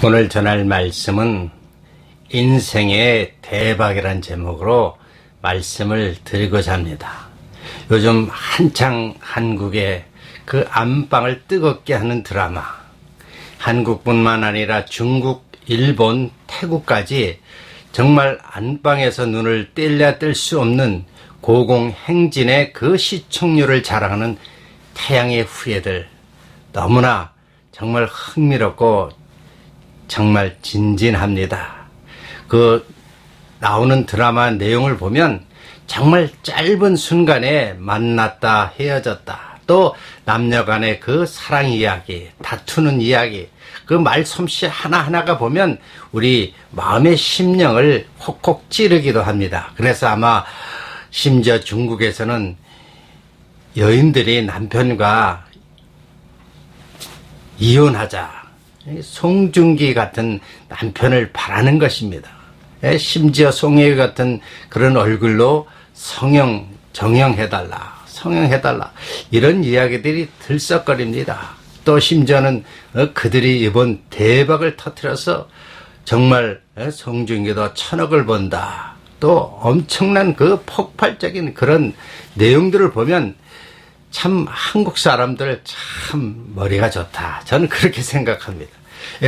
오늘 전할 말씀은 인생의 대박이란 제목으로 말씀을 드리고자 합니다. 요즘 한창 한국의 그 안방을 뜨겁게 하는 드라마, 한국뿐만 아니라 중국, 일본, 태국까지 정말 안방에서 눈을 뗄래야 뗄 수 없는 고공행진의 그 시청률을 자랑하는 태양의 후예들, 너무나 정말 흥미롭고 정말 진진합니다. 그 나오는 드라마 내용을 보면 정말 짧은 순간에 만났다 헤어졌다, 또 남녀 간의 그 사랑 이야기, 다투는 이야기, 그 말솜씨 하나하나가 보면 우리 마음의 심령을 콕콕 찌르기도 합니다. 그래서 아마 심지어 중국에서는 여인들이 남편과 이혼하자, 송중기 같은 남편을 바라는 것입니다. 심지어 송혜교 같은 그런 얼굴로 정형해달라, 성형해달라, 이런 이야기들이 들썩거립니다. 또 심지어는 그들이 이번 대박을 터뜨려서 정말 송중기도 1,000억을 번다, 또 엄청난 그 폭발적인 그런 내용들을 보면 참 한국 사람들 참 머리가 좋다, 저는 그렇게 생각합니다.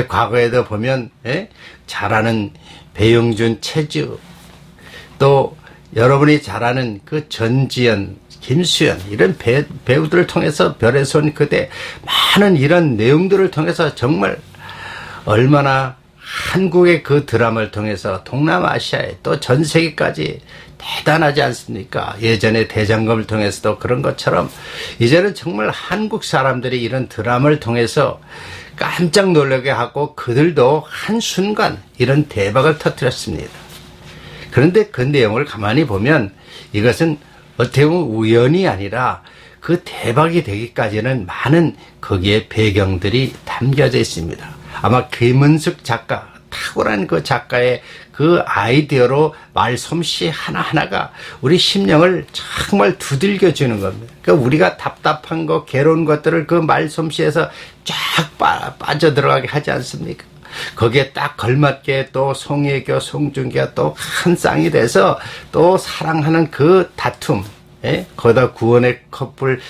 과거에도 보면 잘 아는 배용준, 최지우, 또 여러분이 잘 아는 그 전지현, 김수현, 이런 배우들을 통해서 별의 손 그대, 많은 이런 내용들을 통해서 정말 얼마나 한국의 그 드라마를 통해서 동남아시아에 또 전 세계까지 대단하지 않습니까? 예전에 대장금을 통해서도 그런 것처럼 이제는 정말 한국 사람들이 이런 드라마를 통해서 깜짝 놀라게 하고 그들도 한순간 이런 대박을 터뜨렸습니다. 그런데 그 내용을 가만히 보면 이것은 어떻게 보면 우연이 아니라 그 대박이 되기까지는 많은 거기에 배경들이 담겨져 있습니다. 아마 김은숙 작가, 탁월한 그 작가의 그 아이디어로 말솜씨 하나하나가 우리 심령을 정말 두들겨 주는 겁니다. 그러니까 우리가 답답한 거, 괴로운 것들을 그 말솜씨에서 쫙 빠져들어가게 하지 않습니까? 거기에 딱 걸맞게 또 송혜교, 송중기가 또 한 쌍이 돼서 또 사랑하는 그 다툼, 거기다 구원의 커플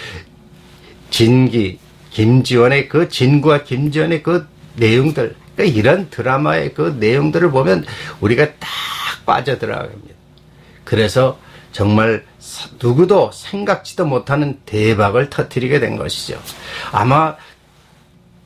진기, 김지원의 그 진구와 김지원의 그 내용들, 그러니까 이런 드라마의 그 내용들을 보면 우리가 딱 빠져들어갑니다. 그래서 정말 누구도 생각지도 못하는 대박을 터뜨리게 된 것이죠. 아마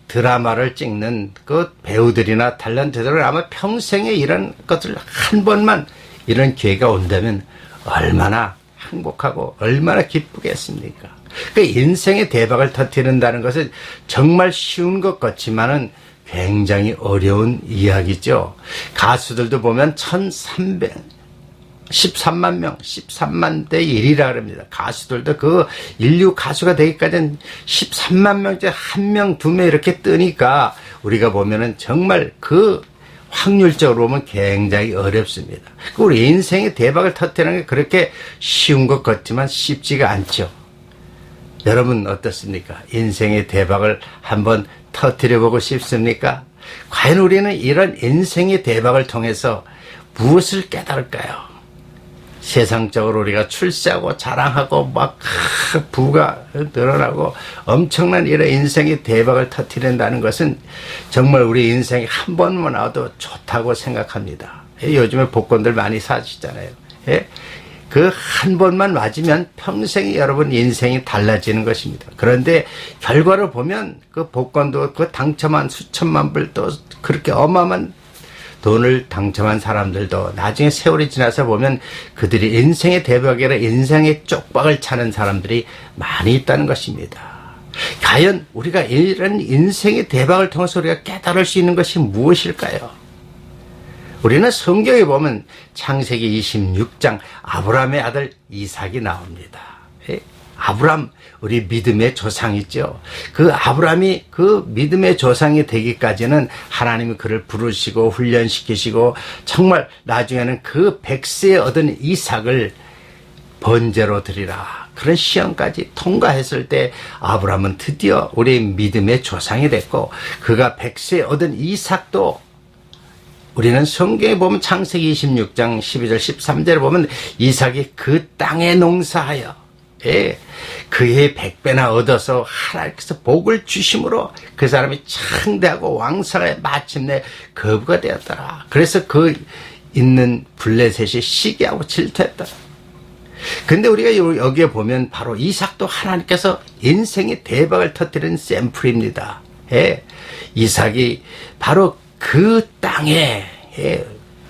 드라마를 찍는 그 배우들이나 탤런트들은 아마 평생에 이런 것을 한 번만 이런 기회가 온다면 얼마나 행복하고 얼마나 기쁘겠습니까? 그 인생의 대박을 터뜨린다는 것은 정말 쉬운 것 같지만은 굉장히 어려운 이야기죠. 가수들도 보면 13만 명, 13만 대 1이라 그럽니다. 가수들도 그 인류 가수가 되기까지는 13만 명째 1명, 2명 이렇게 뜨니까 우리가 보면은 정말 그 확률적으로 보면 굉장히 어렵습니다. 우리 인생의 대박을 터뜨리는 게 그렇게 쉬운 것 같지만 쉽지가 않죠. 여러분 어떻습니까? 인생의 대박을 한번 터뜨려보고 싶습니까? 과연 우리는 이런 인생의 대박을 통해서 무엇을 깨달을까요? 세상적으로 우리가 출세하고 자랑하고 막 부가 늘어나고 엄청난 이런 인생의 대박을 터뜨린다는 것은 정말 우리 인생에 한 번만 와도 좋다고 생각합니다. 요즘에 복권들 많이 사주잖아요. 그 한 번만 맞으면 평생에 여러분 인생이 달라지는 것입니다. 그런데 결과를 보면 그 복권도 그 당첨한 수천만 불, 또 그렇게 어마어마한 돈을 당첨한 사람들도 나중에 세월이 지나서 보면 그들이 인생의 대박이라 인생의 쪽박을 차는 사람들이 많이 있다는 것입니다. 과연 우리가 이런 인생의 대박을 통해서 우리가 깨달을 수 있는 것이 무엇일까요? 우리는 성경에 보면 창세기 26장 아브라함의 아들 이삭이 나옵니다. 아브라함, 우리 믿음의 조상이죠. 그 아브라함이 그 믿음의 조상이 되기까지는 하나님이 그를 부르시고 훈련시키시고 정말 나중에는 그 100세에 얻은 이삭을 번제로 드리라, 그런 시험까지 통과했을 때 아브라함은 드디어 우리 믿음의 조상이 됐고, 그가 100세에 얻은 이삭도 우리는 성경에 보면 창세기 26장 12절 13절을 보면 이삭이 그 땅에 농사하여 그의 100배나 얻어서 하나님께서 복을 주심으로 그 사람이 창대하고 왕성하여 마침내 거부가 되었더라. 그래서 그 있는 블레셋이 시기하고 질투했더라. 근데 우리가 여기에 보면 바로 이삭도 하나님께서 인생의 대박을 터뜨리는 샘플입니다. 이삭이 바로 그 땅에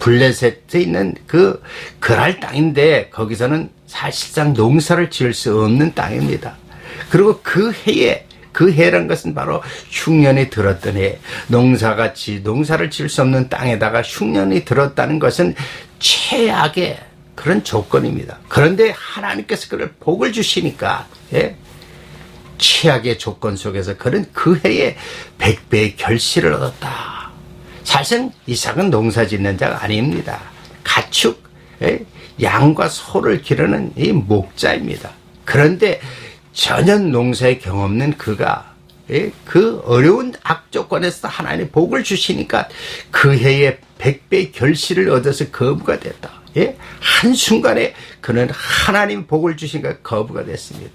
블레셋에 있는 그 그랄 땅인데 거기서는 사실상 농사를 지을 수 없는 땅입니다. 그리고 그 해에 그 해란 것은 바로 흉년이 들었던 해. 농사를 지을 수 없는 땅에다가 흉년이 들었다는 것은 최악의 그런 조건입니다. 그런데 하나님께서 그를 복을 주시니까 최악의 조건 속에서 그는 그 해에 100배의 결실을 얻었다. 사실은 이삭은 농사 짓는 자가 아닙니다. 가축, 양과 소를 기르는 이 목자입니다. 그런데 전혀 농사의 경험 없는 그가 그 어려운 악조건에서 하나님의 복을 주시니까 그 해에 100배의 결실을 얻어서 거부가 됐다. 한순간에 그는 하나님 복을 주시니까 거부가 됐습니다.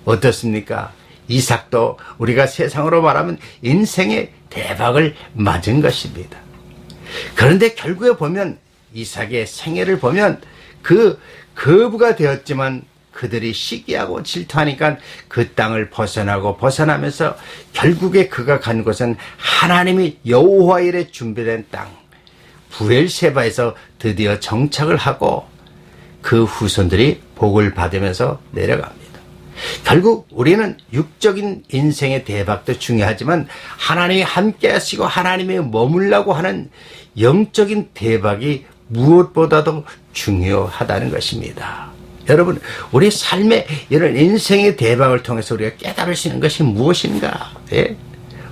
어떻습니까? 이삭도 우리가 세상으로 말하면 인생의 대박을 맞은 것입니다. 그런데 결국에 보면 이삭의 생애를 보면 그 거부가 되었지만 그들이 시기하고 질투하니까 그 땅을 벗어나면서 결국에 그가 간 곳은 하나님이 여호와 일에 준비된 땅 부엘세바에서 드디어 정착을 하고 그 후손들이 복을 받으면서 내려갑니다. 결국 우리는 육적인 인생의 대박도 중요하지만 하나님이 함께 하시고 하나님이 머물라고 하는 영적인 대박이 무엇보다도 중요하다는 것입니다. 여러분, 우리 삶의 이런 인생의 대박을 통해서 우리가 깨달을 수 있는 것이 무엇인가?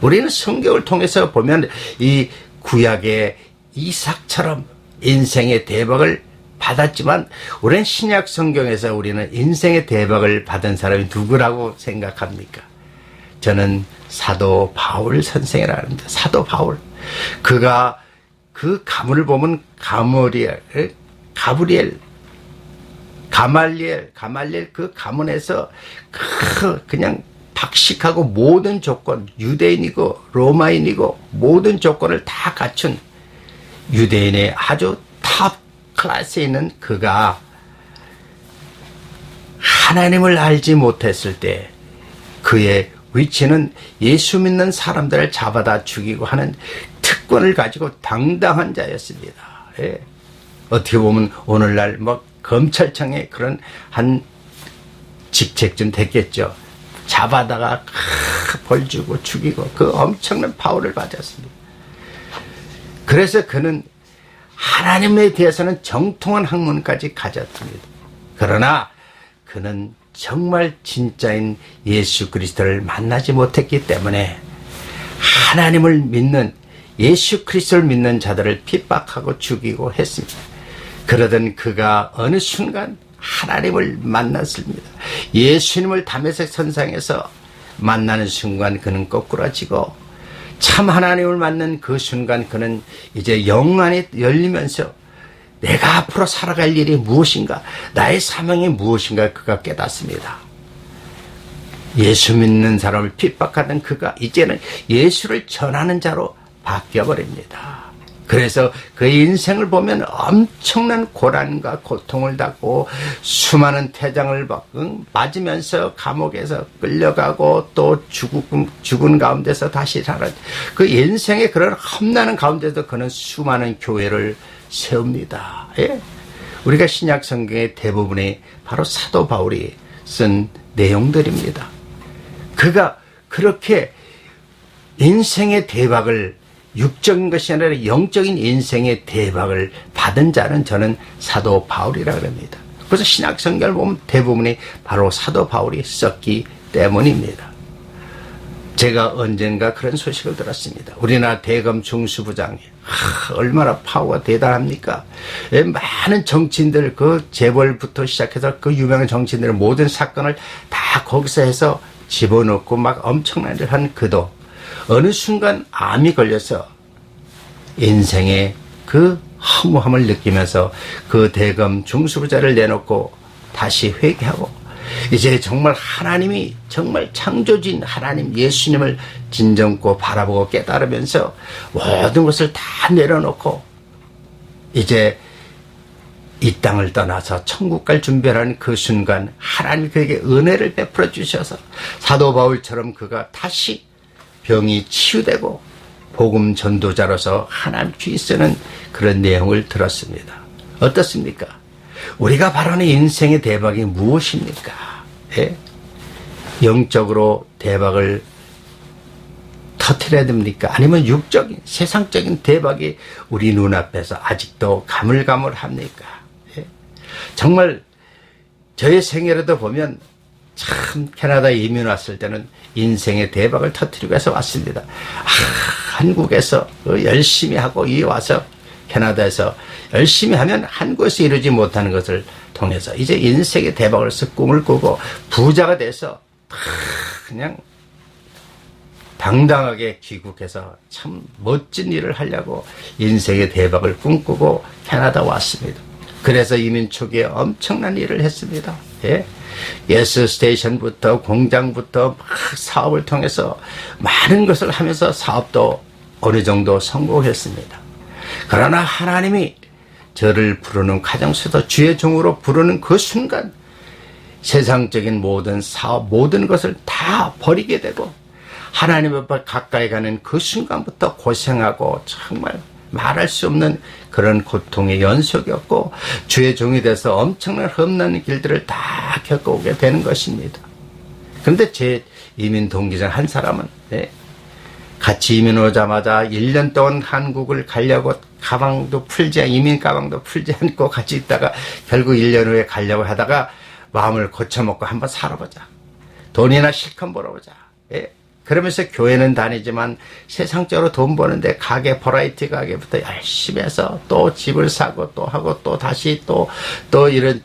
우리는 성경을 통해서 보면 이 구약의 이삭처럼 인생의 대박을 받았지만 우리는 신약 성경에서 우리는 인생의 대박을 받은 사람이 누구라고 생각합니까? 저는 사도 바울 선생이라 합니다. 사도 바울. 그가 그 가문을 보면 가말리엘 그 가문에서 그냥 박식하고 모든 조건, 유대인이고 로마인이고 모든 조건을 다 갖춘 유대인의 아주 탑 클래스에 있는 그가 하나님을 알지 못했을 때 그의 위치는 예수 믿는 사람들을 잡아다 죽이고 하는 특권을 가지고 당당한 자였습니다. 어떻게 보면 오늘날 검찰청에 그런 한 직책쯤 됐겠죠. 잡아다가 벌 주고 죽이고 그 엄청난 파워를 가졌습니다. 그래서 그는 하나님에 대해서는 정통한 학문까지 가졌습니다. 그러나 그는 정말 진짜인 예수 그리스도를 만나지 못했기 때문에 하나님을 믿는 예수 그리스도를 믿는 자들을 핍박하고 죽이고 했습니다. 그러던 그가 어느 순간 하나님을 만났습니다. 예수님을 다메섹 선상에서 만나는 순간 그는 거꾸라지고 참 하나님을 만난 그 순간 그는 이제 영안이 열리면서 내가 앞으로 살아갈 일이 무엇인가, 나의 사명이 무엇인가 그가 깨닫습니다. 예수 믿는 사람을 핍박하던 그가 이제는 예수를 전하는 자로 바뀌어버립니다. 그래서 그의 인생을 보면 엄청난 고난과 고통을 받고 수많은 태장을 맞으면서 감옥에서 끌려가고 또 죽은 가운데서 다시 살아 그 인생의 그런 험난한 가운데서 그는 수많은 교회를 세웁니다. 우리가 신약 성경의 대부분이 바로 사도 바울이 쓴 내용들입니다. 그가 그렇게 인생의 대박을 육적인 것이 아니라 영적인 인생의 대박을 받은 자는 저는 사도 바울이라고 합니다. 그래서 신약 성경을 보면 대부분이 바로 사도 바울이 썼기 때문입니다. 제가 언젠가 그런 소식을 들었습니다. 우리나라 대검 중수부장이 얼마나 파워가 대단합니까? 많은 정치인들 그 재벌부터 시작해서 그 유명한 정치인들의 모든 사건을 다 거기서 해서 집어넣고 막 엄청난 일을 한 그도 어느 순간 암이 걸려서 인생의 그 허무함을 느끼면서 그 대검 중수부자를 내놓고 다시 회개하고 이제 정말 하나님이 정말 창조주인 하나님 예수님을 진정고 바라보고 깨달으면서 모든 것을 다 내려놓고 이제 이 땅을 떠나서 천국 갈 준비하는 그 순간 하나님 그에게 은혜를 베풀어 주셔서 사도 바울처럼 그가 다시 병이 치유되고 복음 전도자로서 하나님 귀 쓰는 그런 내용을 들었습니다. 어떻습니까? 우리가 바라는 인생의 대박이 무엇입니까? 예? 영적으로 대박을 터뜨려야 됩니까? 아니면 육적인 세상적인 대박이 우리 눈앞에서 아직도 가물가물합니까? 예? 정말 저의 생애라도 보면 참 캐나다에 이민 왔을 때는 인생의 대박을 터뜨리고 해서 왔습니다. 한국에서 열심히 하고 이 와서 캐나다에서 열심히 하면 한국에서 이루지 못하는 것을 통해서 이제 인생의 대박으로서 꿈을 꾸고 부자가 돼서 그냥 당당하게 귀국해서 참 멋진 일을 하려고 인생의 대박을 꿈꾸고 캐나다 왔습니다. 그래서 이민 초기에 엄청난 일을 했습니다. 예? 예스 스테이션부터 공장부터 막 사업을 통해서 많은 것을 하면서 사업도 어느 정도 성공했습니다. 그러나 하나님이 저를 부르는 가정에서 주의 종으로 부르는 그 순간 세상적인 모든 사업 모든 것을 다 버리게 되고 하나님 앞에 가까이 가는 그 순간부터 고생하고 정말 말할 수 없는 그런 고통의 연속이었고 주의 종이 돼서 엄청난 험난 길들을 다 겪어오게 되는 것입니다. 그런데 제 이민 동기장 한 사람은 같이 이민 오자마자 1년 동안 한국을 가려고 이민 가방도 풀지 않고 같이 있다가 결국 1년 후에 가려고 하다가 마음을 고쳐먹고 한번 살아보자. 돈이나 실컷 벌어보자. 그러면서 교회는 다니지만 세상적으로 돈 버는데 버라이티 가게부터 열심히 해서 또 집을 사고 또 하고 또 다시 또 이런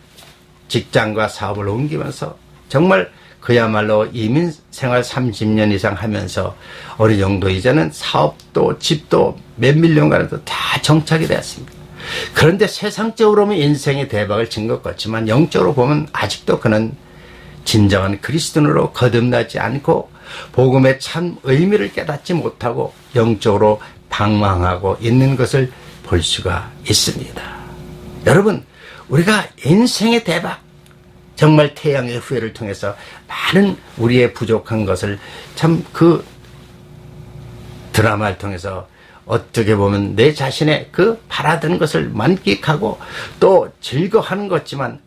직장과 사업을 옮기면서 정말 그야말로 이민 생활 30년 이상 하면서 어느 정도 이제는 사업도 집도 몇 밀리언 가량도 다 정착이 되었습니다. 그런데 세상적으로 보면 인생의 대박을 친 것 같지만 영적으로 보면 아직도 그는 진정한 그리스도인으로 거듭나지 않고 복음의 참 의미를 깨닫지 못하고 영적으로 방황하고 있는 것을 볼 수가 있습니다. 여러분, 우리가 인생의 대박, 정말 태양의 후예를 통해서 많은 우리의 부족한 것을 참 그 드라마를 통해서 어떻게 보면 내 자신의 그 바라던 것을 만끽하고 또 즐거워하는 것지만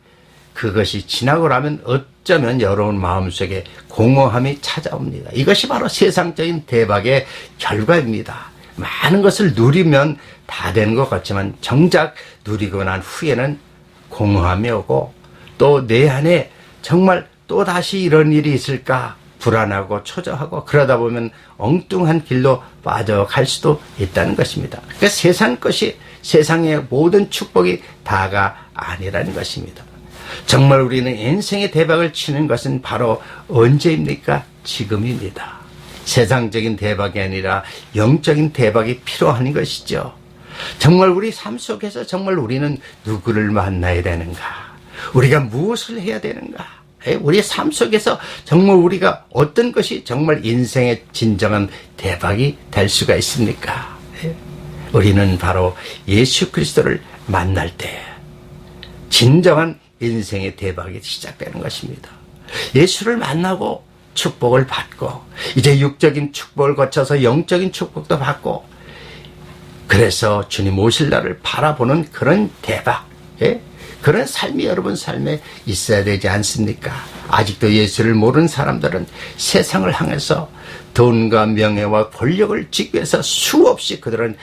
그것이 지나고 나면 어쩌면 여러분 마음속에 공허함이 찾아옵니다. 이것이 바로 세상적인 대박의 결과입니다. 많은 것을 누리면 다 되는 것 같지만 정작 누리고 난 후에는 공허함이 오고 또 내 안에 정말 또다시 이런 일이 있을까 불안하고 초조하고 그러다 보면 엉뚱한 길로 빠져갈 수도 있다는 것입니다. 그러니까 세상 것이 세상의 모든 축복이 다가 아니라는 것입니다. 정말 우리는 인생의 대박을 치는 것은 바로 언제입니까? 지금입니다. 세상적인 대박이 아니라 영적인 대박이 필요한 것이죠. 정말 우리 삶 속에서 정말 우리는 누구를 만나야 되는가? 우리가 무엇을 해야 되는가? 우리 삶 속에서 정말 우리가 어떤 것이 정말 인생의 진정한 대박이 될 수가 있습니까? 우리는 바로 예수 그리스도를 만날 때 진정한 인생의 대박이 시작되는 것입니다. 예수를 만나고 축복을 받고 이제 육적인 축복을 거쳐서 영적인 축복도 받고 그래서 주님 오실 날을 바라보는 그런 대박, 그런 삶이 여러분 삶에 있어야 되지 않습니까? 아직도 예수를 모르는 사람들은 세상을 향해서 돈과 명예와 권력을 지기 위해서 수없이 그들은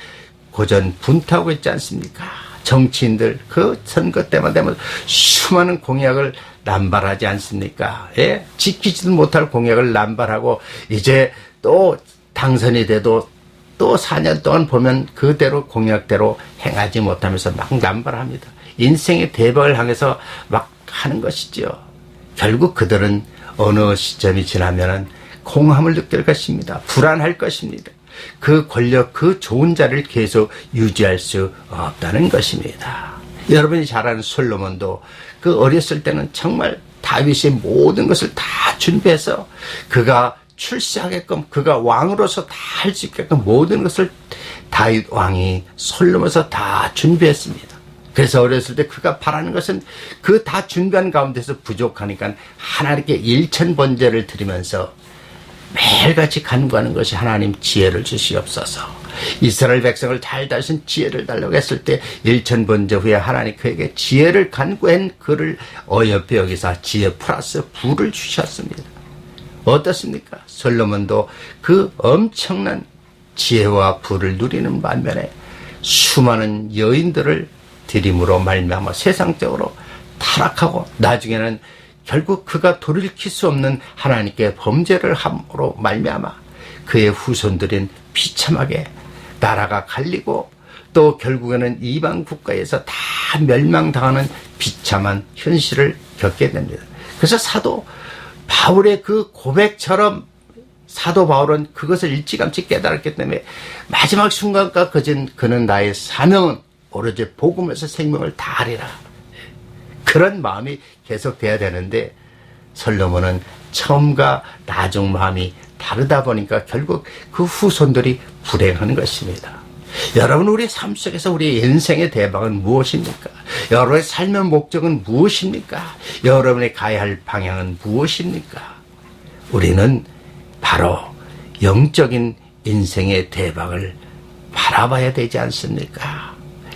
고전분투하고 있지 않습니까? 정치인들 그 선거 때만 되면 수많은 공약을 남발하지 않습니까? 지키지도 못할 공약을 남발하고 이제 또 당선이 돼도 또 4년 동안 보면 그대로 공약대로 행하지 못하면서 막 남발합니다. 인생의 대박을 향해서 막 하는 것이지요. 결국 그들은 어느 시점이 지나면은 공허함을 느낄 것입니다. 불안할 것입니다. 그 권력, 그 좋은 자리를 계속 유지할 수 없다는 것입니다. 여러분이 잘 아는 솔로몬도 그 어렸을 때는 정말 다윗의 모든 것을 다 준비해서 그가 출세하게끔, 그가 왕으로서 다 할 수 있게끔 모든 것을 다윗 왕이 솔로몬에서 다 준비했습니다. 그래서 어렸을 때 그가 바라는 것은 그 다 준비한 가운데서 부족하니까 하나님께 일천번제를 드리면서 매일같이 간구하는 것이 하나님 지혜를 주시옵소서. 이스라엘 백성을 잘 다스린 지혜를 달라고 했을 때 일천번제 후에 하나님 그에게 지혜를 간구한 그를 어여삐 여기서 지혜 플러스 부를 주셨습니다. 어떻습니까? 솔로몬도 그 엄청난 지혜와 부를 누리는 반면에 수많은 여인들을 드림으로 말미암아 세상적으로 타락하고 나중에는 결국 그가 돌이킬 수 없는 하나님께 범죄를 함으로 말미암아 그의 후손들은 비참하게 나라가 갈리고 또 결국에는 이방 국가에서 다 멸망당하는 비참한 현실을 겪게 됩니다. 그래서 사도 바울의 그 고백처럼 사도 바울은 그것을 일찌감치 깨달았기 때문에 마지막 순간까지 그는 나의 사명은 오로지 복음에서 생명을 다하리라. 그런 마음이 계속돼야 되는데 솔로몬은 처음과 나중 마음이 다르다 보니까 결국 그 후손들이 불행한 것입니다. 여러분, 우리 삶 속에서 우리의 인생의 대박은 무엇입니까? 여러분의 삶의 목적은 무엇입니까? 여러분이 가야 할 방향은 무엇입니까? 우리는 바로 영적인 인생의 대박을 바라봐야 되지 않습니까?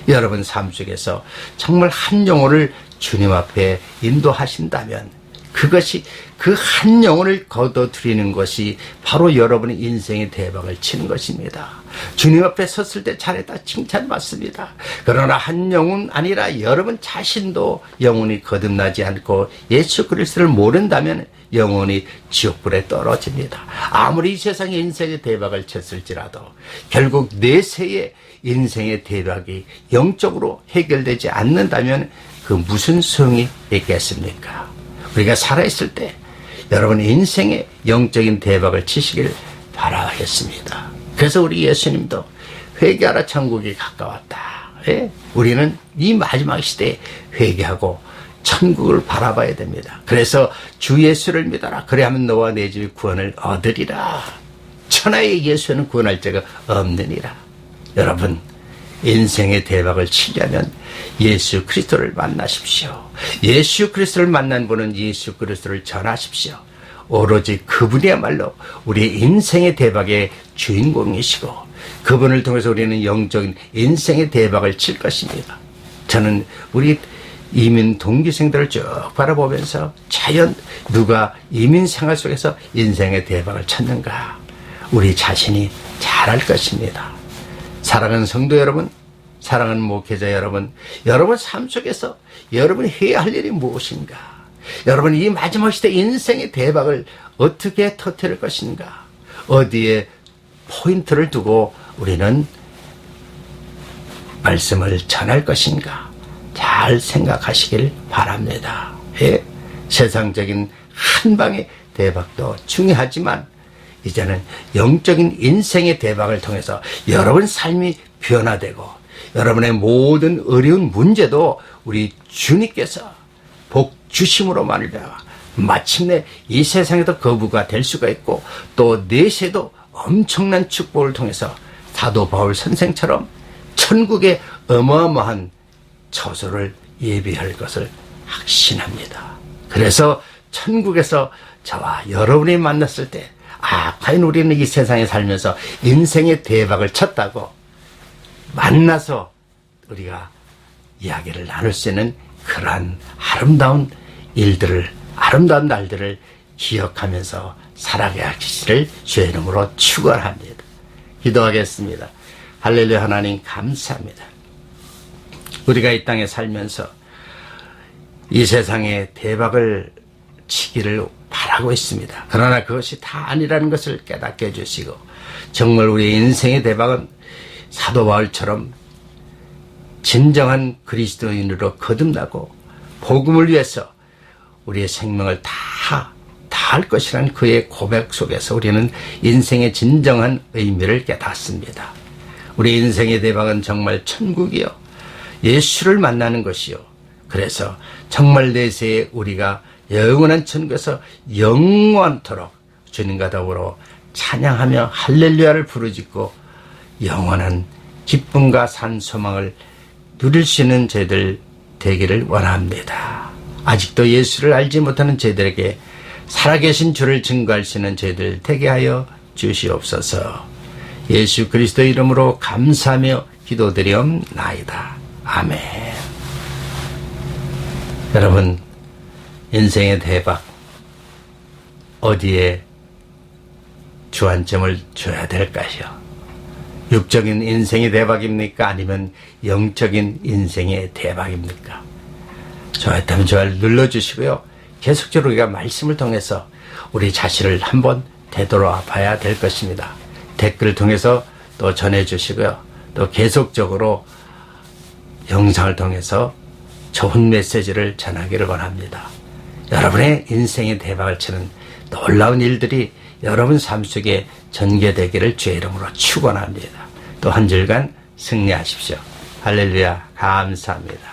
여러분 삶 속에서 정말 한 영혼을 주님 앞에 인도하신다면 그것이 그 한 영혼을 거둬들이는 것이 바로 여러분의 인생의 대박을 치는 것입니다. 주님 앞에 섰을 때 잘했다 칭찬받습니다. 그러나 한 영혼 아니라 여러분 자신도 영혼이 거듭나지 않고 예수 그리스도를 모른다면 영혼이 지옥불에 떨어집니다. 아무리 이 세상에 인생의 대박을 쳤을지라도 결국 내세의 인생의 대박이 영적으로 해결되지 않는다면 그 무슨 소용이 있겠습니까? 우리가 살아있을 때 여러분 인생의 영적인 대박을 치시길 바라겠습니다. 그래서 우리 예수님도 회개하라 천국이 가까웠다. 예? 우리는 이 마지막 시대에 회개하고 천국을 바라봐야 됩니다. 그래서 주 예수를 믿어라. 그래야만 너와 내 집이 구원을 얻으리라. 천하의 예수는 구원할 자가 없느니라. 여러분 인생의 대박을 치려면 예수 그리스도를 만나십시오. 예수 그리스도를 만난 분은 예수 그리스도를 전하십시오. 오로지 그분이야말로 우리의 인생의 대박의 주인공이시고 그분을 통해서 우리는 영적인 인생의 대박을 칠 것입니다. 저는 우리 이민 동기생들을 쭉 바라보면서 과연 누가 이민 생활 속에서 인생의 대박을 찾는가 우리 자신이 잘 알 것입니다. 사랑하는 성도 여러분, 사랑하는 목회자 여러분, 여러분 삶 속에서 여러분이 해야 할 일이 무엇인가? 여러분 이 마지막 시대 인생의 대박을 어떻게 터뜨릴 것인가? 어디에 포인트를 두고 우리는 말씀을 전할 것인가? 잘 생각하시길 바랍니다. 예? 세상적인 한 방의 대박도 중요하지만 이제는 영적인 인생의 대박을 통해서 여러분 삶이 변화되고 여러분의 모든 어려운 문제도 우리 주님께서 복 주심으로 말미암아 마침내 이 세상에도 거부가 될 수가 있고 또 내세도 엄청난 축복을 통해서 사도 바울 선생처럼 천국의 어마어마한 처소를 예비할 것을 확신합니다. 그래서 천국에서 저와 여러분이 만났을 때 과연 우리는 이 세상에 살면서 인생의 대박을 쳤다고 만나서 우리가 이야기를 나눌 수 있는 그러한 아름다운 일들을, 아름다운 날들을 기억하면서 살아가야 하시기를 주의 이름으로 축원합니다. 기도하겠습니다. 할렐루야. 하나님 감사합니다. 우리가 이 땅에 살면서 이 세상에 대박을 치기를 바라고 있습니다. 그러나 그것이 다 아니라는 것을 깨닫게 해주시고 정말 우리의 인생의 대박은 사도 바울처럼 진정한 그리스도인으로 거듭나고 복음을 위해서 우리의 생명을 다 다할 것이라는 그의 고백 속에서 우리는 인생의 진정한 의미를 깨닫습니다. 우리 인생의 대박은 정말 천국이요, 예수를 만나는 것이요, 그래서 정말 내세에 우리가 영원한 천국에서 영원토록 주님과 더불어 찬양하며 할렐루야를 부르짖고 영원한 기쁨과 산 소망을 누릴 수 있는 저희들 되기를 원합니다. 아직도 예수를 알지 못하는 저희들에게 살아계신 주를 증거할 수 있는 저희들 되게 하여 주시옵소서. 예수 그리스도 이름으로 감사하며 기도드리옵나이다. 아멘. 여러분, 인생의 대박 어디에 주안점을 줘야 될까요? 육적인 인생의 대박입니까? 아니면 영적인 인생의 대박입니까? 좋아했다면 좋아요를 눌러주시고요. 계속적으로 우리가 말씀을 통해서 우리 자신을 한번 되돌아 봐야 될 것입니다. 댓글을 통해서 또 전해주시고요. 또 계속적으로 영상을 통해서 좋은 메시지를 전하기를 원합니다. 여러분의 인생의 대박을 치는 놀라운 일들이 여러분 삶 속에 전개되기를 주의 이름으로 축원합니다. 또 한 주간 승리하십시오. 할렐루야, 감사합니다.